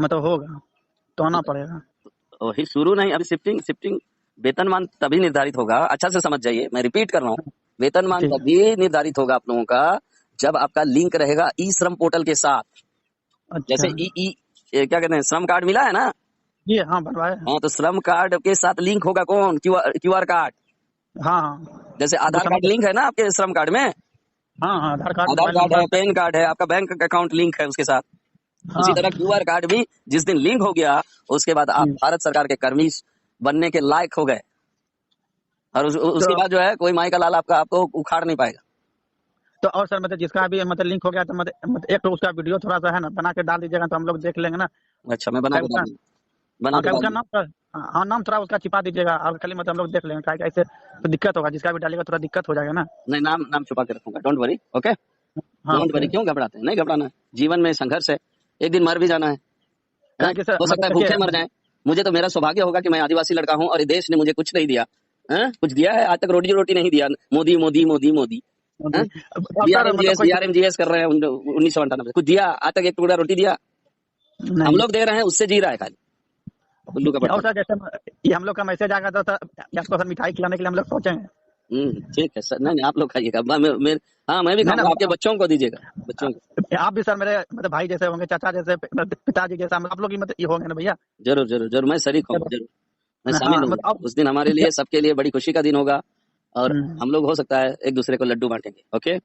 मतलब होगा, तो आना पड़ेगा।
वही शुरू नहीं, अभी शिफ्टिंग शिफ्टिंग वेतनमान तभी निर्धारित होगा, अच्छा से समझ जाइए, मैं रिपीट कर रहा हूँ, वेतनमान
ठीक है।
तभी निर्धारित होगा आप लोगों का जब आपका लिंक रहेगा ई श्रम पोर्टल के साथ।
अच्छा।
जैसे क्या कहते हैं, श्रम कार्ड मिला है ना,
जी हाँ, बनवाए।
हाँ, तो श्रम कार्ड के साथ लिंक होगा कौन, क्यूआर कार्ड।
हाँ हाँ,
जैसे
वो तो
आधार
समझ।
कार्ड लिंक है ना आपके श्रम कार्ड में,
हाँ हाँ, आधार कार्ड,
आधार
मोबाइल
कार्ड है,
नंबर।
पैन कार्ड है, आपका बैंक अकाउंट लिंक है उसके साथ, उसी
हाँ।
तरह क्यूआर कार्ड भी जिस दिन लिंक हो गया, उसके बाद आप भारत सरकार के कर्मी बनने के लायक हो गए, और उसके
तो
बाद जो है कोई माई का लाल आपको उखाड़ नहीं पाएगा।
तो और सर मतलब जिसका भी मतलब लिंक हो गया तो मतलब एक तो उसका वीडियो थोड़ा सा है ना बना के डाल दीजिएगा तो हम लोग देख लेंगे ना।
अच्छा, मैं बना
क्या
के
उसका,
डाल दूँ, बना
हाँ
के
क्या
डाल
उसका
दूँ।
नाम सर, हाँ नाम थोड़ा उसका छिपा दीजिएगा और खाली मतलब हम लोग देख लेंगे, क्या क्या ऐसे तो दिक्कत होगा, जिसका भी डालेगा थोड़ा दिक्कत हो जाएगा ना।
नहीं, नाम नाम छुपा के रखूंगा, डोंट वरी, ओके।
हाँ
डोंट
ओके।
वरी, क्यों घबराते हैं, नहीं घबराना है। जीवन में संघर्ष है, एक दिन मर भी जाना है।
क्या
हैं?
है कि सर
हो सकता
मतलब
है
देखिए
भूखे मर जाएं। मुझे तो मेरा सौभाग्य होगा कि मैं आदिवासी लड़का हूं और ये देश ने मुझे कुछ नहीं दिया। हैं? कुछ दिया है आज तक, रोटी रोटी नहीं दिया। मोदी मोदी मोदी मोदी। हैं?
और सर मतलब कोई
बीआरएमजीएस कर रहे हैं 1998 कुछ दिया आज तक, एक टुकड़ा रोटी दिया? हम
नहीं।
लोग दे रहे हैं, उससे जी रहा है खाली, उल्लू का
और
पट्टा।
सर जैसे ये हम लोग का मैसेज आएगा तो सर आपको सर मिठाई खिलाने के लिए हम लोग सोचेंगे।
ठीक है सर, नहीं नहीं, आप लोग खाइएगा, हाँ मैं भी
नहीं
खाऊंगा, आपके
ना,
बच्चों को दीजिएगा, बच्चों को।
आप भी सर मेरे मतलब भाई जैसे होंगे, चाचा जैसे, पिताजी जैसा, आप लोग ही मतलब ये होंगे ना भैया।
जरूर जरूर जरूर, मैं शरीक हूँ, जरूर मैं
हाँ
शामिल हूँ।
मतलब
उस दिन हमारे लिए, सबके लिए बड़ी खुशी का दिन होगा, और
हम्म,
हम लोग हो सकता है एक दूसरे को लड्डू बांटेंगे, ओके।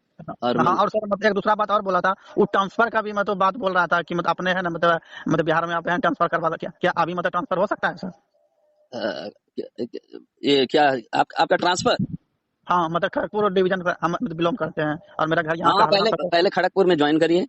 और
हाँ और सर मतलब एक दूसरा बात और बोला था, वो ट्रांसफर का भी मतलब बात बोल रहा था कि मतलब अपने है ना मतलब बिहार में आप हैं ट्रांसफर करवा, क्या क्या अभी मतलब ट्रांसफर हो सकता है सर?
अ, ये क्या, आपका ट्रांसफर?
हाँ मतलब खड़गपुर डिवीजन का हम मतलब बिलोंग करते हैं और मेरा घर यहाँ
हाँ,
कहलगांव
पहले
का तो।
पहले खड़गपुर में ज्वाइन करिए,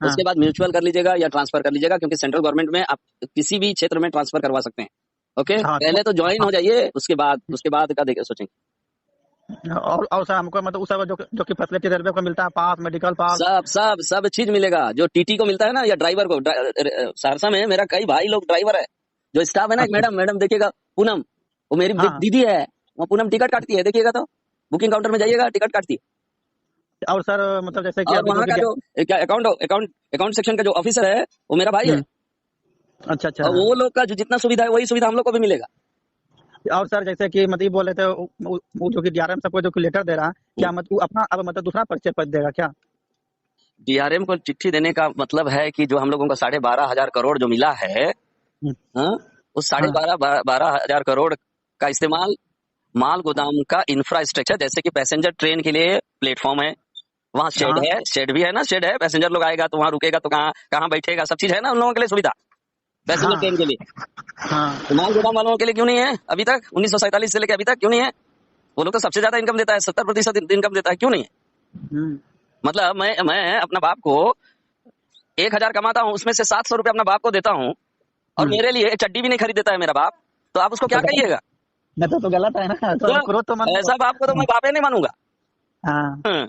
हाँ
उसके बाद म्यूचुअल कर लीजिएगा या ट्रांसफर कर लीजिएगा, क्योंकि सेंट्रल गवर्नमेंट में आप किसी भी क्षेत्र में ट्रांसफर करवा सकते हैं, ओके।
हाँ
पहले तो ज्वाइन
हाँ,
हो जाइए, उसके बाद का देखिए, सोचेंगे।
और सर हमको मतलब उस सब जो कि फैसिलिटी रेलवे को मिलता है, पास मेडिकल पास।
सब सब सब चीज मिलेगा, जो टीटी को मिलता है ना, या ड्राइवर को। सहरसा में मेरा कई भाई लोग ड्राइवर है, जो स्टाफ है ना, एक
अच्छा
मैडम मैडम देखिएगा, पूनम, वो मेरी
हाँ।
दीदी है। वो पूनम टिकट काटती है, देखिएगा तो, बुकिंग काउंटर में जाइएगा, टिकट काटती है।
और सर मतलब जैसे कि
और
अभी जो
वहाँ का जो क्या अकाउंट अकाउंट अकाउंट सेक्शन का जो ऑफिसर है, वो मेरा भाई है।
हम्म, अच्छा अच्छा।
और वो लोग का जो जितना सुविधा है, वही सुविधा हम लोग को भी मिलेगा।
और सर जैसे कि मतलब ये बोल रहे थे वो जो कि डीआरएम सबको जो कि लेटर दे रहा है, क्या मतलब वो अपना अब मतलब दूसरा परिचय पत्र देगा क्या?
डीआरएम को चिट्ठी देने का मतलब है कि जो हम लोगों को 12,500 करोड़ जो मिला है,
हम्म,
हाँ, उस साढ़े
हाँ
बारह बारह हजार करोड़ का इस्तेमाल माल गोदाम का इंफ्रास्ट्रक्चर, जैसे कि पैसेंजर ट्रेन के लिए प्लेटफॉर्म है, वहाँ शेड
हाँ
है, शेड भी है ना, शेड है, पैसेंजर लोग आएगा तो वहाँ रुकेगा, तो कहाँ कहाँ बैठेगा, सब चीज है ना उन लोगों के लिए सुविधा, पैसेंजर
हाँ
ट्रेन के लिए।
हाँ।
तो माल गोदाम वालों के लिए क्यों नहीं है अभी तक? 1947 से लेकर अभी तक क्यों नहीं है? वो लोग तो सबसे ज्यादा इनकम देता है, 70% इनकम देता है, क्यों नहीं है?
हम्म,
मतलब मैं अपना बाप को 1,000 कमाता हूँ, उसमें से 700 रुपये अपना बाप को देता हूँ, और
हम्म।
मेरे लिए एक चड्डी भी नहीं खरीद देता है मेरा बाप, तो आप उसको
तो
क्या कहिएगा?
नहीं तो गलत है ना, तो क्रोध तो मन।
तो ऐसा बाप को तो मैं बापे नहीं मानूंगा।
हाँ।
हम्म,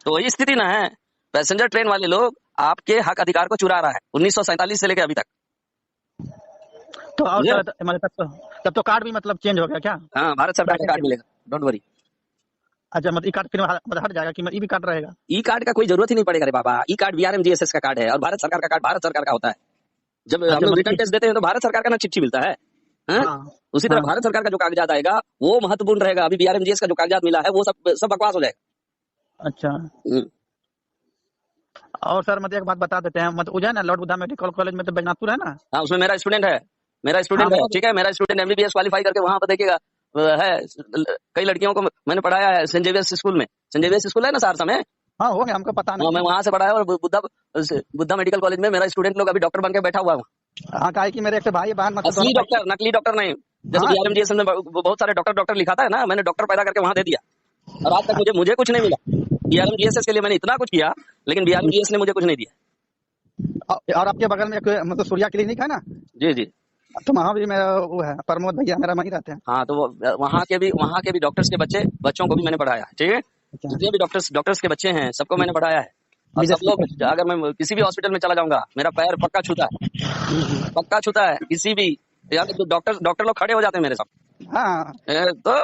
तो वही स्थिति ना है। पैसेंजर ट्रेन वाले लोग आपके हक अधिकार को चुरा रहा है 1947 से लेकर अभी तक,
तो और
समझे?
सर मतलब तब तो कार्ड भी मतलब चेंज हो गया क्या?
हाँ, भारत सरकार का
बैठने के
कार्ड
लिए।
मिलेगा, डोंट वरी।
अच्छा मतलब ई कार्ड फिर मतलब हट जाएगा कि मतलब ई भी कार्ड रहेगा?
ई कार्ड का कोई जरूरत ही नहीं पड़ेगा रे बाबा, ई कार्ड बीआरएमजीएसएस का कार्ड है, और भारत सरकार का कार्ड भारत सरकार का होता है। जब हम
अच्छा
लोग
मतलब
रिटर्न टेस्ट देते हैं तो भारत सरकार का ना चिट्ठी मिलता है, हैं?
हाँ
उसी तरह
हाँ।
भारत सरकार का जो कागजात आएगा वो महत्वपूर्ण रहेगा। अभी बीआरएमजीएस का जो कागजात मिला है वो सब सब बकवास हो जाएगा।
अच्छा। और सर मतलब एक बात बता देते हैं, मतलब वो जो है ना लॉर्ड बुद्धा मेडिकल कॉलेज में तो बैजनाथपुर है ना।
हाँ, उसमें मेरा स्टूडेंट है, मेरा
हाँ
स्टूडेंट है,
मेरा भी।
ठीक है, मेरा स्टूडेंट एमबीबीएस क्वालिफाई करके वहां पर देखिएगा, है। कई लड़कियों को मैंने पढ़ाया है सेंट जेवियर्स स्कूल में, सेंट जेवियर्स स्कूल है ना सहरसा में।
हाँ हो गया, हमको पता
हाँ,
नहीं
मैं
है।
वहां से पढ़ाया, और बुद्धा बुद्धा मेडिकल कॉलेज में मेरा स्टूडेंट लोग अभी डॉक्टर बन के बैठा हुआ है।
हाँ कहा है कि मेरे एक से भाई बहन मतलब दोनों
असली
भाई।
डॉक्टर, नकली डॉक्टर नहीं। जैसे
हाँ
बीआरएमजीएस में बहुत सारे डॉक्टर डॉक्टर लिखा था ना, मैंने डॉक्टर पैदा करके वहां दे दिया, और आज तक मुझे मुझे कुछ नहीं मिला। बीआरएमजीएस के लिए मैंने इतना कुछ किया, लेकिन बीआरएमजीएस ने मुझे कुछ नहीं दिया।
और आपके बगल में एक मतलब सूर्या क्लिनिक है ना,
जी जी।
तो वहाँ भी मेरा वो है प्रमोद भैया, मेरा वहीं रहते हैं।
हाँ, तो वहाँ के भी डॉक्टर्स के बच्चों को भी मैंने पढ़ाया है, ठीक है।
अच्छा।
जितने भी डॉक्टर्स के बच्चे हैं सबको मैंने पढ़ाया है। और
विजय
सब लोग,
शंकर।
अगर मैं किसी भी हॉस्पिटल में चला जाऊंगा, मेरा पैर पक्का छूता है, पक्का छूता है किसी भी, यहाँ तक तो डॉक्टर लोग खड़े हो जाते हैं मेरे साथ।
हाँ
तो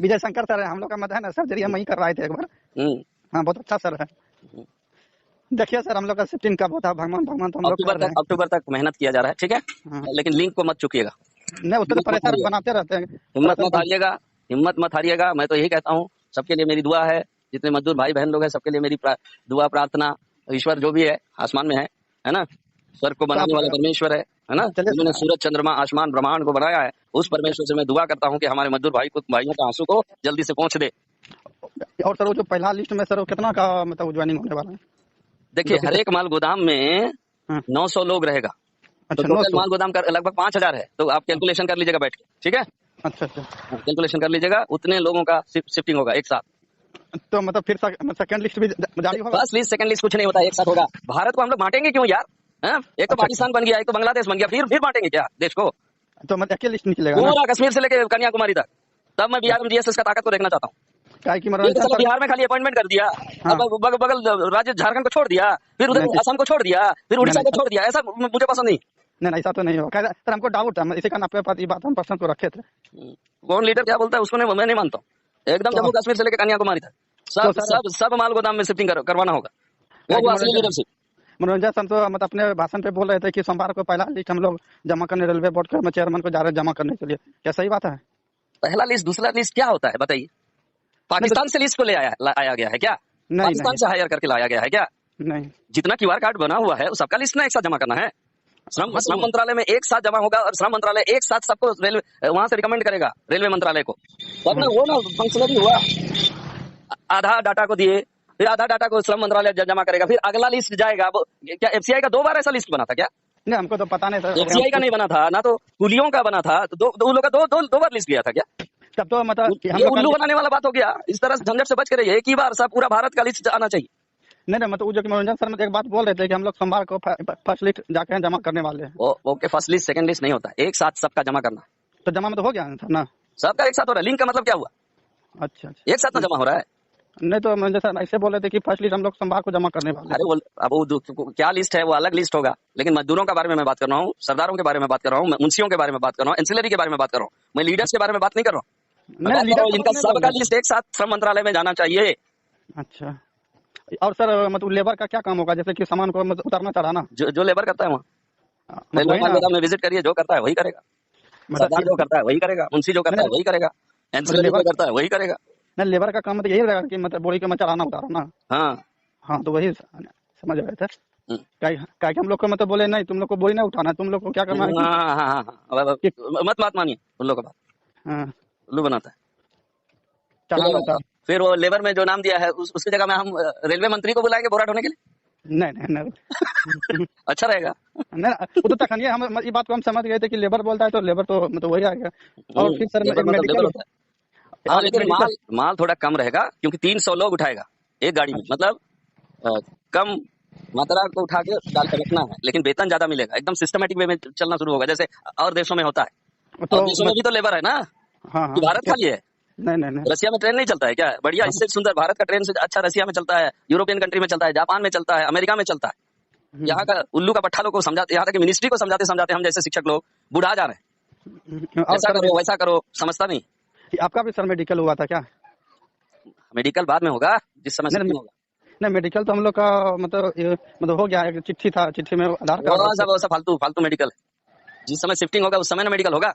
विजय शंकर सर है हम लोग का, मत है ना सर्जरी हम वहीं कर रहे थे एक बार।
हम्म,
हाँ बहुत अच्छा सर है। देखिए सर हम लोग का शिफ्टिंग कब होता है, भगवान भगवान तो हम लोग कर रहे हैं।
अक्टूबर तक मेहनत किया जा रहा है, ठीक है।
हाँ
लेकिन लिंक को मत चुकिएगा,
नहीं उससे तो
हिम्मत मत
प्रेशर
हारिएगा,
बनाते रहते हैं,
हिम्मत
प्रेशर
मत हारिएगा, हिम्मत मत हारिएगा। मैं तो यही कहता हूँ, सबके लिए मेरी दुआ है, जितने मजदूर भाई बहन लोग हैं सबके लिए मेरी दुआ प्रार्थना। ईश्वर जो भी है आसमान में है ना, स्वर्ग को बनाने वाला परमेश्वर है ना,
चलिए
जिन्होंने
सर।
सूरज चंद्रमा आसमान ब्रह्मांड को बनाया है, उस परमेश्वर से मैं दुआ करता हूँ कि हमारे मजदूर भाइयों के आंसू को जल्दी से पहुंच दे।
और सर वो जो पहला लिस्ट में सर वो कितना का मतलब ज्वाइनिंग होने वाला है?
देखिए,
जो कि
हर एक माल गोदाम में
हाँ
900 लोग रहेगा, तो
अच्छा
टोटल
900।
माल गोदाम का लगभग 5,000 है, तो आप कैलकुलेशन कर लीजिएगा बैठ के, ठीक है।
अच्छा अच्छा।
कैलकुलेशन कर लीजिएगा, उतने लोगों का शिफ्टिंग होगा एक साथ।
तो मतलब फिर सेकंड लिस्ट भी जारी होगा?
फर्स्ट लिस्ट सेकंड लिस्ट कुछ नहीं होता, एक साथ होगा। भारत को हम लोग बांटेंगे क्यों यार? हैं? एक तो
अच्छा
पाकिस्तान बन गया, एक तो बांग्लादेश बन गया, फिर बांटेंगे क्या देश को?
तो मतलब एक ही लिस्ट निकलेगा ना?
पूरा कश्मीर से लेके कन्याकुमारी तक। तब मैं बिहार में DSS का ताकत को देखना चाहता हूँ।
क्या है कि
ये तो
मनोरंजन
साला
सर।
बिहार में खाली अपॉइंटमेंट कर दिया,
हाँ।
अब बगल राज्य झारखंड को छोड़ दिया, फिर उधर
नहीं
असम को छोड़ दिया, फिर
नहीं
उड़ीसा
नहीं
को छोड़ दिया, ऐसा मुझे पसंद नहीं।
नहीं, ऐसा तो नहीं होगा। खैर सर, हमको डाउट है, इसी कारण आपके पास ये बात हम प्रश्न को रखे थे।
कौन लीडर क्या बोलता है उसको मैं नहीं मानता हूँ। एकदम
तो
जम्मू कश्मीर से लेकर कन्याकुमारी तक सब
सर
सब सब माल गोदाम में शिफ्टिंग करवाना होगा।
क्या
वो
कि
असली लीडरशिप।
मनोरंजन सर तो मतलब अपने भाषण पे बोल रहे थे कि सोमवार को पहला लिस्ट हम लोग जमा करने रेलवे बोर्ड के चेयरमैन को जा रहे हैं जमा करने के लिए। क्या सही बात है?
पहला लिस्ट दूसरा लिस्ट क्या होता है बताइए?
नहीं तो
पाकिस्तान से लिस्ट को आया गया है क्या?
नहीं
पाकिस्तान
नहीं
से हायर करके लाया गया है क्या?
नहीं
जितना QR कार्ड बना हुआ है सबका लिस्ट ना एक साथ जमा करना है। श्रम मंत्रालय में एक साथ जमा होगा और श्रम मंत्रालय एक साथ सबको रेलवे वहां से रिकमेंड करेगा रेलवे मंत्रालय को, तब ना वो ना फंक्शनली हुआ। आधा डाटा को दिए, फिर आधा डाटा को श्रम मंत्रालय जमा करेगा, फिर अगला लिस्ट जाएगा। क्या FCI का 2 बार ऐसा लिस्ट बना था क्या?
नहीं, हमको तो पता नहीं सर।
FCI का नहीं बना था ना, तो कुलियों का बना था, तो उन लोगों का दो बार लिस्ट गया था क्या?
तब तो मतलब हम
ये
लोग
उल्लू बनाने वाला बात हो गया। इस तरह से झंझट से बच के रहिए, एक ही बार सब पूरा भारत का लिस्ट आना चाहिए।
नहीं मतलब वो जो कि मनोरंजन सर मतलब एक बात बोल रहे थे कि हम लोग सोमवार को फर्स्ट लिस्ट जाके जमा करने वाले हैं।
Okay, first list second list नहीं होता, एक साथ सबका जमा करना।
तो जमा में तो हो गया सर ना?
सबका एक साथ हो रहा है, लिंक का मतलब क्या हुआ?
अच्छा अच्छा।
एक साथ ना जमा हो रहा है।
नहीं तो मनोरंजन सर ऐसे बोल रहे थे कि फर्स्ट लिस्ट हम लोग सोमवार को जमा करने वाले
अरे अब वो क्या लिस्ट है वो अलग लिस्ट होगा, लेकिन मजदूरों के बारे में मैं बात कर रहा हूँ, सरदारों के बारे में बात कर रहा हूँ, मुंशियों के बारे में बात कर रहा हूँ, एंसिलरी के बारे में बात कर रहा हूँ, मैं लीडर्स के बारे में बात नहीं कर रहा हूँ।
हैं। नहीं लीडर
इनका सबका लिस्ट एक साथ श्रम मंत्रालय में जाना चाहिए।
अच्छा। और सर मतलब लेबर का क्या काम होगा, जैसे कि सामान को मतलब उतारना चढ़ाना?
जो लेबर करता है वहाँ
मतलब वही ना?
में विजिट करिए, जो करता है वही करेगा। सरदार जो करता है वही करेगा, मुंशी जो करता है वही करेगा, एंसिलरी जो करता है वही करेगा।
नहीं लेबर का काम मतलब यही रहेगा कि मतलब बोरी का चढ़ाना उतारना।
हाँ
हाँ तो वही समझ रहे थे। क्या हम लोग को मतलब बोले नहीं तुम लोग को बोरी नहीं उठाना, तुम लोग को क्या करना है
मत मानिए उन लोगों का बात, उल्लू बनाता है।
चढ़ाना।
फिर वो लेबर में जो नाम दिया है उसकी जगह में हम रेलवे मंत्री को बुलाएंगे बोरा ढोने के लिए।
नहीं
अच्छा रहेगा।
नहीं वो तो तखनिए हम ये बात को हम समझ गए थे कि लेबर बोलता है तो लेबर तो मतलब वही आएगा। और फिर सर मेडिकल
होता है। हाँ लेकिन माल थोड़ा कम रहेगा, क्योंकि 300 लोग उठाएगा एक गाड़ी में, मतलब कम मात्रा को उठा के डाल कर रखना है, लेकिन वेतन ज्यादा मिलेगा। एकदम सिस्टमेटिक वे में चलना शुरू होगा, जैसे और देशों में होता है।
तो
और देशों में भी तो लेबर है ना,
हाँ
भारत खाली है।
नहीं
रसिया में ट्रेन नहीं चलता है क्या? बढ़िया, इससे सुंदर भारत का ट्रेन से अच्छा रसिया में चलता है, यूरोपियन कंट्री में चलता है, जापान में चलता है, अमेरिका में चलता है। यहाँ का उल्लू का पट्टा लोग को समझाते, यहाँ तक मिनिस्ट्री को समझाते समझाते हम जैसे शिक्षक लोग बुढ़ा जा रहे हैं। ऐसा करो वैसा करो, समझता नहीं।
आपका भी सर मेडिकल हुआ था क्या?
मेडिकल बाद में होगा, जिस समय शिफ्टिंग होगा।
नहीं मेडिकल तो हम लोग का मतलब हो गया, एक चिट्ठी था, चिट्ठी में आधार कार्ड
वो सब फालतू मेडिकल है। जिस समय शिफ्टिंग होगा उस समय ना मेडिकल होगा।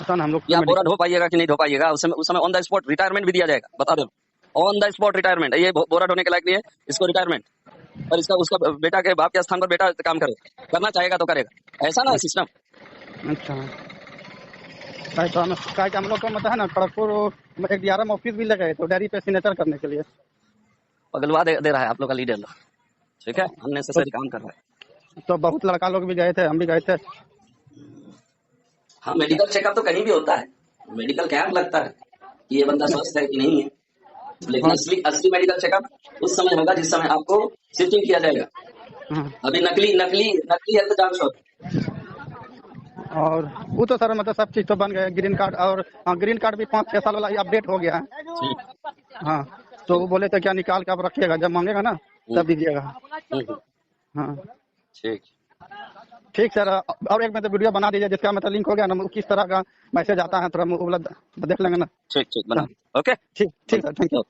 हम लोग
या बोरा ढो पाइएगा कि नहीं ढो पाइएगा, उस समय ऑन द स्पॉट रिटायरमेंट भी दिया जाएगा, बता दो। ऑन द स्पॉट रिटायरमेंट, ये बोरा ढोने के लायक नहीं है, इसको रिटायरमेंट। और इसका उसका बेटा के बाप के स्थान पर बेटा काम करना चाहेगा तो करेगा, ऐसा ना सिस्टम।
अच्छा तो हम लोग को मतलब है ना खड़गपुर एक DRM ऑफिस भी लगे तो डायरी पे सिग्नेचर करने के लिए
पगलवा दे रहा है आप लोग का लीडर लोग, ठीक है, अननेसेसरी काम कर रहा है।
तो बहुत लड़का लोग भी गए थे, हम भी गए थे।
हाँ मेडिकल चेकअप तो कहीं भी होता है, मेडिकल कैंप लगता है कि ये बंदा स्वस्थ है कि नहीं है, लेकिन असली मेडिकल चेकअप उस समय होगा जिस समय आपको शिफ्टिंग किया जाएगा। अभी नकली हेल्थ जांच होता।
और वो तो सर मतलब सब चीज तो बन गए, ग्रीन कार्ड और ग्रीन कार्ड भी 5-6 साल वाला अपडेट हो गया है। हाँ तो वो बोले थे क्या निकाल के आप रखिएगा, जब मांगेगा ना तब दीजिएगा। हाँ ठीक सर। और एक मतलब वीडियो बना दीजिए जिसका मतलब लिंक हो गया ना, किस तरह का मैसेज आता है थोड़ा देख लेंगे ना।
ठीक बना। ओके
ठीक सर, थैंक यू।